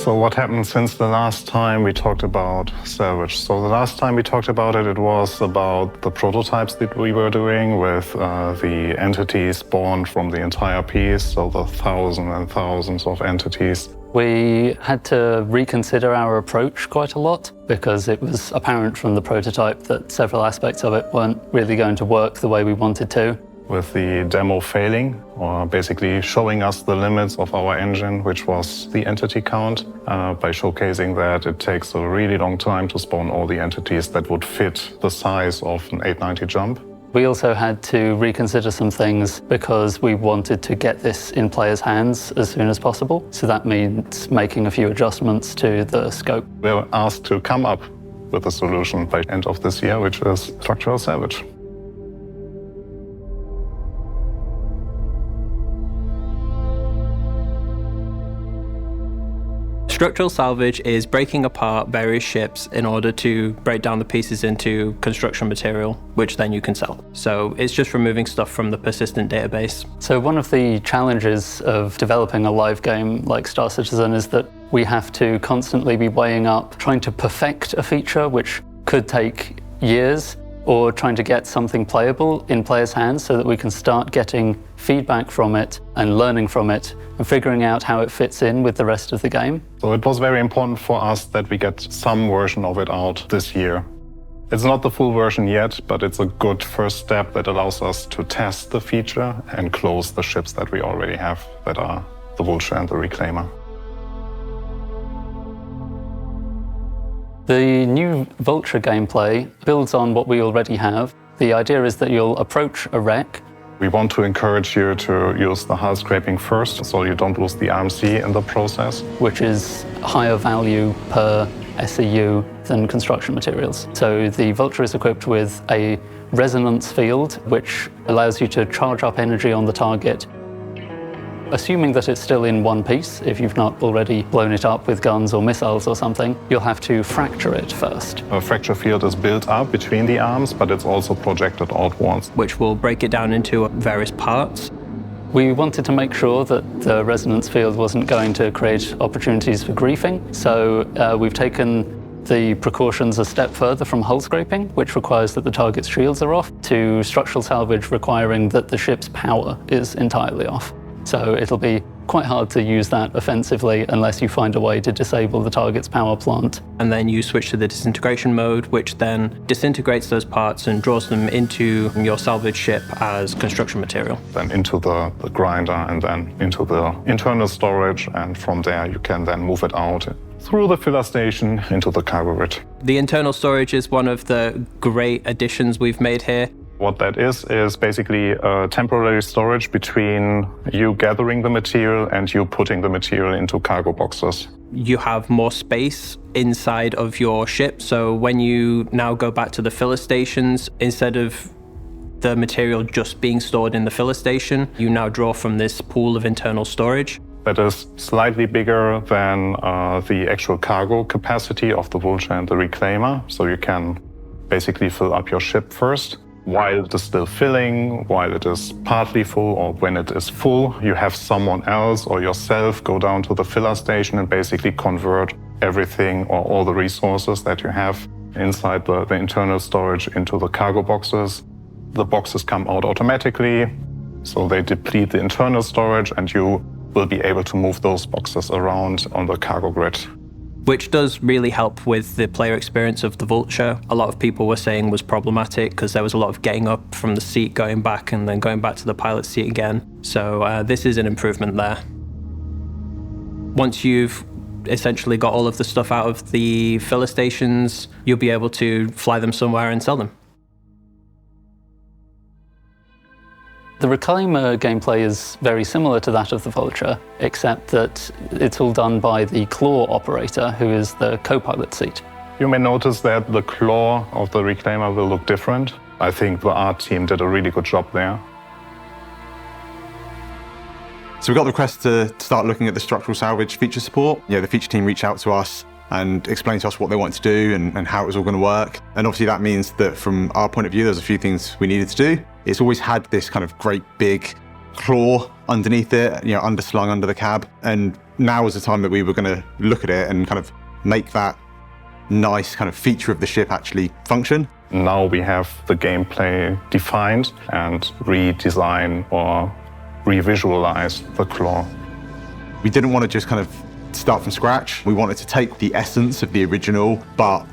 So what happened since the last time we talked about salvage? So the last time we talked about it, it was about the prototypes that we were doing with the entities spawned from the entire piece, so the thousands and thousands of entities. We had to reconsider our approach quite a lot because it was apparent from the prototype that several aspects of it weren't really going to work the way we wanted to. With the demo failing, or basically showing us the limits of our engine, which was the entity count, by showcasing that it takes a really long time to spawn all the entities that would fit the size of an 890 jump. We also had to reconsider some things because we wanted to get this in players' hands as soon as possible. So that means making a few adjustments to the scope. We were asked to come up with a solution by end of this year, which is Structural Salvage. Structural salvage is breaking apart various ships in order to break down the pieces into construction material, which then you can sell. So it's just removing stuff from the persistent database. So one of the challenges of developing a live game like Star Citizen is that we have to constantly be weighing up trying to perfect a feature, which could take years, or trying to get something playable in players' hands so that we can start getting feedback from it and learning from it and figuring out how it fits in with the rest of the game. So it was very important for us that we get some version of it out this year. It's not the full version yet, but it's a good first step that allows us to test the feature and close the ships that we already have, that are the Vulture and the Reclaimer. The new Vulture gameplay builds on what we already have. The idea is that you'll approach a wreck. We want to encourage you to use the hull scraping first, so you don't lose the RMC in the process. Which is higher value per SEU than construction materials. So the Vulture is equipped with a resonance field, which allows you to charge up energy on the target. Assuming that it's still in one piece, if you've not already blown it up with guns or missiles or something, you'll have to fracture it first. A fracture field is built up between the arms, but it's also projected outwards, which will break it down into various parts. We wanted to make sure that the resonance field wasn't going to create opportunities for griefing, so we've taken the precautions a step further from hull scraping, which requires that the target's shields are off, to structural salvage requiring that the ship's power is entirely off. So it'll be quite hard to use that offensively unless you find a way to disable the target's power plant. And then you switch to the disintegration mode, which then disintegrates those parts and draws them into your salvage ship as construction material. Then into the grinder and then into the internal storage, and from there you can then move it out through the filler station into the cargo grid. The internal storage is one of the great additions we've made here. What that is basically a temporary storage between you gathering the material and you putting the material into cargo boxes. You have more space inside of your ship, so when you now go back to the filler stations, instead of the material just being stored in the filler station, you now draw from this pool of internal storage. That is slightly bigger than the actual cargo capacity of the Vulture and the Reclaimer, so you can basically fill up your ship first. While it is still filling, while it is partly full, or when it is full, you have someone else or yourself go down to the filler station and basically convert everything or all the resources that you have inside the internal storage into the cargo boxes. The boxes come out automatically, so they deplete the internal storage and you will be able to move those boxes around on the cargo grid. Which does really help with the player experience of the Vulture. A lot of people were saying was problematic because there was a lot of getting up from the seat, going back, and then going back to the pilot's seat again. So this is an improvement there. Once you've essentially got all of the stuff out of the filler stations, you'll be able to fly them somewhere and sell them. The Reclaimer gameplay is very similar to that of the Vulture, except that it's all done by the claw operator, who is the co-pilot seat. You may notice that the claw of the Reclaimer will look different. I think the art team did a really good job there. So we got the request to start looking at the structural salvage feature support. Yeah, the feature team reached out to us and explained to us what they wanted to do and how it was all going to work. And obviously that means that from our point of view, there's a few things we needed to do. It's always had this kind of great big claw underneath it, underslung under the cab. And now was the time that we were going to look at it and kind of make that nice kind of feature of the ship actually function. Now we have the gameplay defined and redesign or revisualize the claw. We didn't want to just kind of start from scratch. We wanted to take the essence of the original, but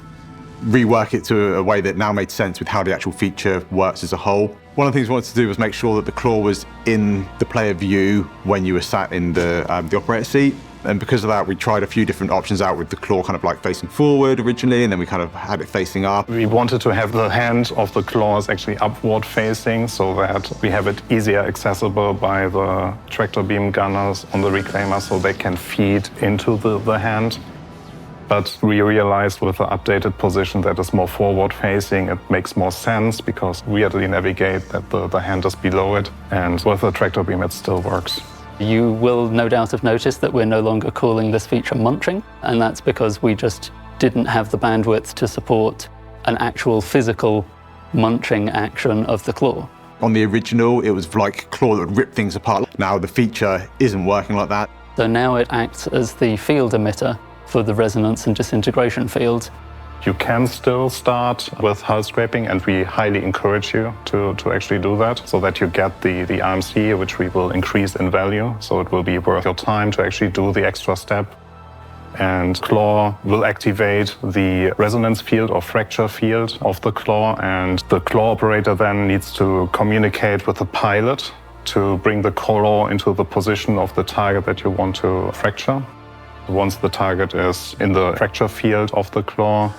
rework it to a way that now made sense with how the actual feature works as a whole. One of the things we wanted to do was make sure that the claw was in the player view when you were sat in the operator seat. And because of that, we tried a few different options out with the claw kind of like facing forward originally, and then we kind of had it facing up. We wanted to have the hand of the claws actually upward facing so that we have it easier accessible by the tractor beam gunners on the reclaimer so they can feed into the hand. But we realized with the updated position that is more forward facing, it makes more sense because we had to navigate that the hand is below it. And with the tractor beam, it still works. You will no doubt have noticed that we're no longer calling this feature munching, and that's because we just didn't have the bandwidth to support an actual physical munching action of the claw. On the original, it was like a claw that would rip things apart. Now the feature isn't working like that. So now it acts as the field emitter for the resonance and disintegration fields. You can still start with hull scraping, and we highly encourage you to actually do that so that you get the RMC, which we will increase in value. So it will be worth your time to actually do the extra step. And claw will activate the resonance field or fracture field of the claw, and the claw operator then needs to communicate with the pilot to bring the claw into the position of the target that you want to fracture. Once the target is in the fracture field of the claw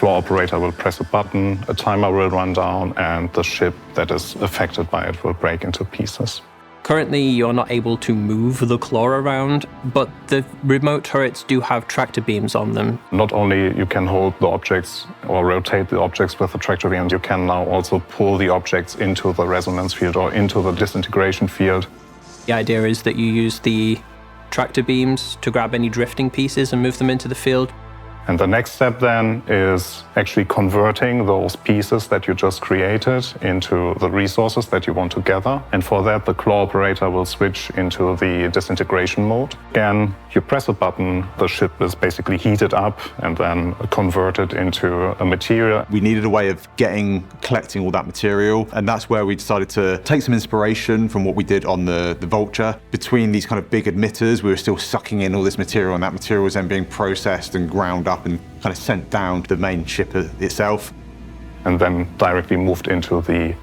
operator will press a button, a timer will run down, and the ship that is affected by it will break into pieces. Currently, you're not able to move the claw around, but the remote turrets do have tractor beams on them. Not only you can hold the objects or rotate the objects with the tractor beams, you can now also pull the objects into the resonance field or into the disintegration field. The idea is that you use the tractor beams to grab any drifting pieces and move them into the field. And the next step then is actually converting those pieces that you just created into the resources that you want to gather. And for that, the claw operator will switch into the disintegration mode. Again, you press a button, the ship is basically heated up and then converted into a material. We needed a way of collecting all that material, and that's where we decided to take some inspiration from what we did on the Vulture. Between these kind of big emitters, we were still sucking in all this material, and that material was then being processed and ground up and kind of sent down to the main ship itself. And then directly moved into the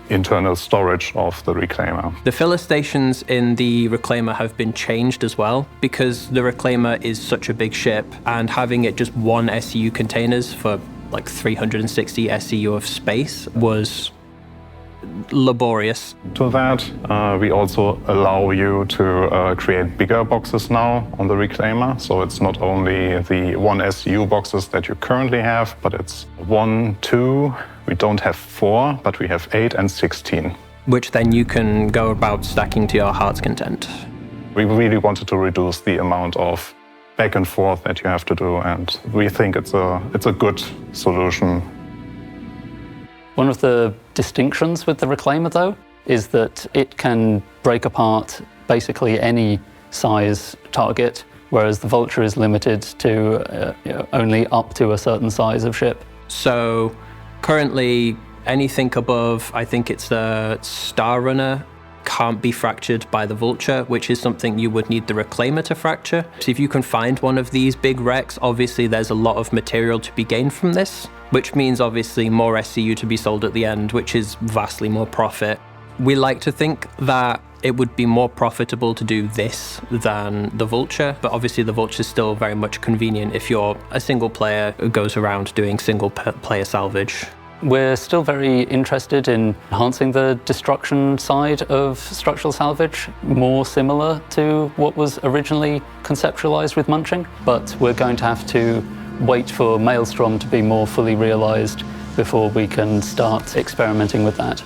internal storage of the reclaimer. The filler stations in the reclaimer have been changed as well because the reclaimer is such a big ship, and having it just one SCU containers for like 360 SCU of space was laborious. To that, we also allow you to create bigger boxes now on the reclaimer. So it's not only the 1 SCU boxes that you currently have, but it's 1, 2, we don't have 4, but we have 8 and 16. Which then you can go about stacking to your heart's content. We really wanted to reduce the amount of back and forth that you have to do, and we think it's a good solution. One of the distinctions with the reclaimer, though, is that it can break apart basically any size target, whereas the Vulture is limited to only up to a certain size of ship. So currently, anything above, I think it's the Star Runner, can't be fractured by the Vulture, which is something you would need the reclaimer to fracture. So if you can find one of these big wrecks, obviously there's a lot of material to be gained from this, which means obviously more SCU to be sold at the end, which is vastly more profit. We like to think that it would be more profitable to do this than the Vulture, but obviously the Vulture is still very much convenient if you're a single player who goes around doing single player salvage. We're still very interested in enhancing the destruction side of structural salvage, more similar to what was originally conceptualized with munching, but we're going to have to wait for Maelstrom to be more fully realized before we can start experimenting with that.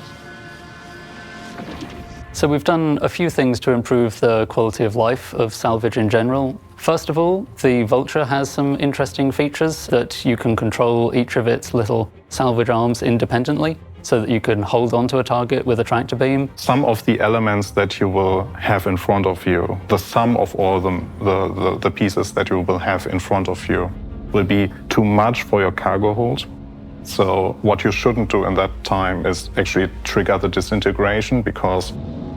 So we've done a few things to improve the quality of life of salvage in general. First of all, the Vulture has some interesting features that you can control each of its little salvage arms independently. so that you can hold onto a target with a tractor beam. Some of the elements that you will have in front of you, the sum of all the pieces that you will have in front of you, will be too much for your cargo hold. So what you shouldn't do in that time is actually trigger the disintegration, because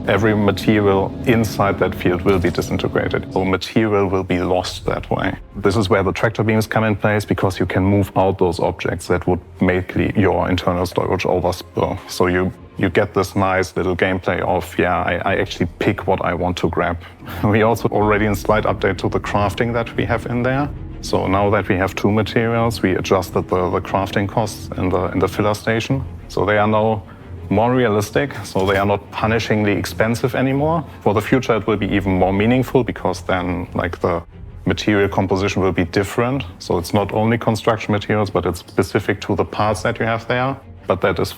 every material inside that field will be disintegrated. So material will be lost that way. This is where the tractor beams come in place, because you can move out those objects that would make your internal storage overspill. So you get this nice little gameplay of, I actually pick what I want to grab. We also already in slight update to the crafting that we have in there. So now that we have 2 materials, we adjusted the crafting costs in the filler station. So they are now more realistic, so they are not punishingly expensive anymore. For the future, it will be even more meaningful, because then the material composition will be different. So it's not only construction materials, but it's specific to the parts that you have there. But that is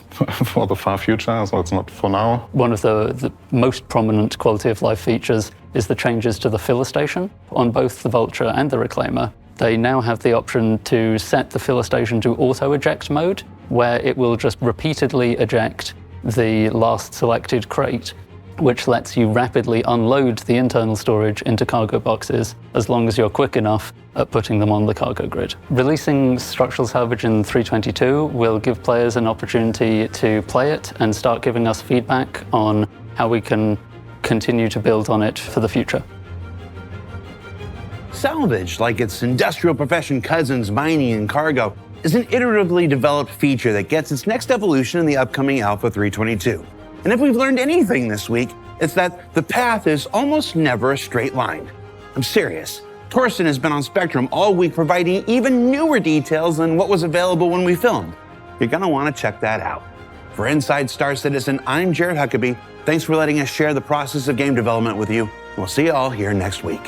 for the far future, so it's not for now. One of the most prominent quality of life features is the changes to the filler station. On both the Vulture and the Reclaimer, they now have the option to set the filler station to auto-eject mode, where it will just repeatedly eject the last selected crate, which lets you rapidly unload the internal storage into cargo boxes as long as you're quick enough at putting them on the cargo grid. Releasing Structural Salvage in 3.22 will give players an opportunity to play it and start giving us feedback on how we can continue to build on it for the future. Salvage, like its industrial profession cousins, mining and cargo, is an iteratively developed feature that gets its next evolution in the upcoming Alpha 3.22. And if we've learned anything this week, it's that the path is almost never a straight line. I'm serious. Torsten has been on Spectrum all week, providing even newer details than what was available when we filmed. You're gonna wanna check that out. For Inside Star Citizen, I'm Jared Huckabee. Thanks for letting us share the process of game development with you. We'll see you all here next week.